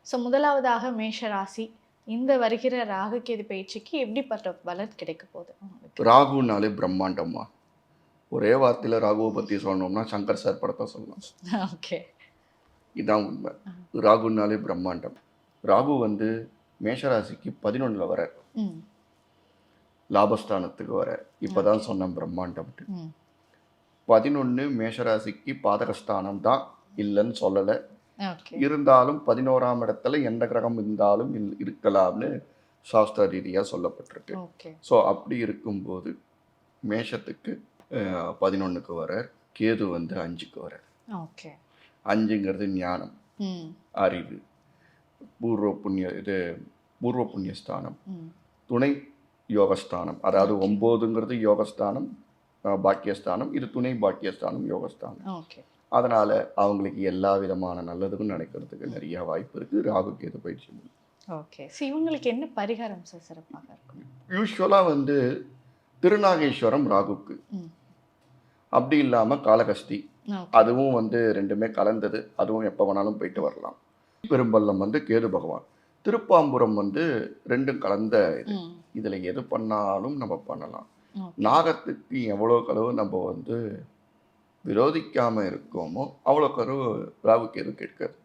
So முதலாவதாக மேஷ ராசி இந்த வருகிற ராகு கேது பயிற்சிக்கு எப்படிப்பட்ட பலன் கிடைக்க போகுது உங்களுக்கு? ராகுனாலே பிரம்மாண்டம்மா. ஒரே வார்த்தையில் ராகுவை பற்றி சொல்லணும்னா சங்கர் சார் படத்தை சொல்லலாம். ஓகே. இதான் உண்மை. ராகுனாலே பிரம்மாண்டம். ராகு வந்து மேஷராசிக்கு 11ல் வர, லாபஸ்தானத்துக்கு வர. இப்போதான் சொன்னேன் பிரம்மாண்டம். 11 மேஷராசிக்கு பாதகஸ்தானம் தான், இல்லைன்னு சொல்லலை. இருந்தாலும் 11ஆம் இடத்துல எந்த கிரகம் இருந்தாலும் இருக்கலாம்னு சாஸ்திர ரீதியாக சொல்லப்பட்டிருக்கு. ஸோ அப்படி இருக்கும்போது மேஷத்துக்கு 11க்கு வர, கேது வந்து 5க்கு வர. 5ங்கிறது ஞானம், அறிவு, பூர்வ புண்ணியஸ்தானம், துணை யோகஸ்தானம். அதாவது 9ங்கிறது யோகஸ்தானம், பாக்கியஸ்தானம். இது துணை பாக்கியஸ்தானம், யோகஸ்தானம். அதனால் அவங்களுக்கு எல்லா விதமான நல்லதுக்கும் நடக்கிறதுக்கு நிறைய வாய்ப்பு இருக்குது ராகு கேது பயிற்சி மூலம். ஓகே. ஸோ இவங்களுக்கு என்ன பரிகாரம் சார் சிறப்பாக இருக்கும்? யூஸ்வலாக வந்து திருநாகேஸ்வரம் ராகுக்கு, அப்படி இல்லாமல் காளகஸ்தி, அதுவும் வந்து ரெண்டுமே கலந்தது, அதுவும் எப்போ வேணாலும் போயிட்டு வரலாம். பெரும்பள்ளம் வந்து கேது பகவான், திருப்பாம்புரம் வந்து ரெண்டும் கலந்த இது. இதில் எது பண்ணாலும் நம்ம பண்ணலாம். நாகத்துக்கு எவ்வளோக்கு அளவு நம்ம வந்து விரோதிக்காமல் இருக்கோமோ அவ்வளோக்கு அளவு ராகு கேது கேட்காது.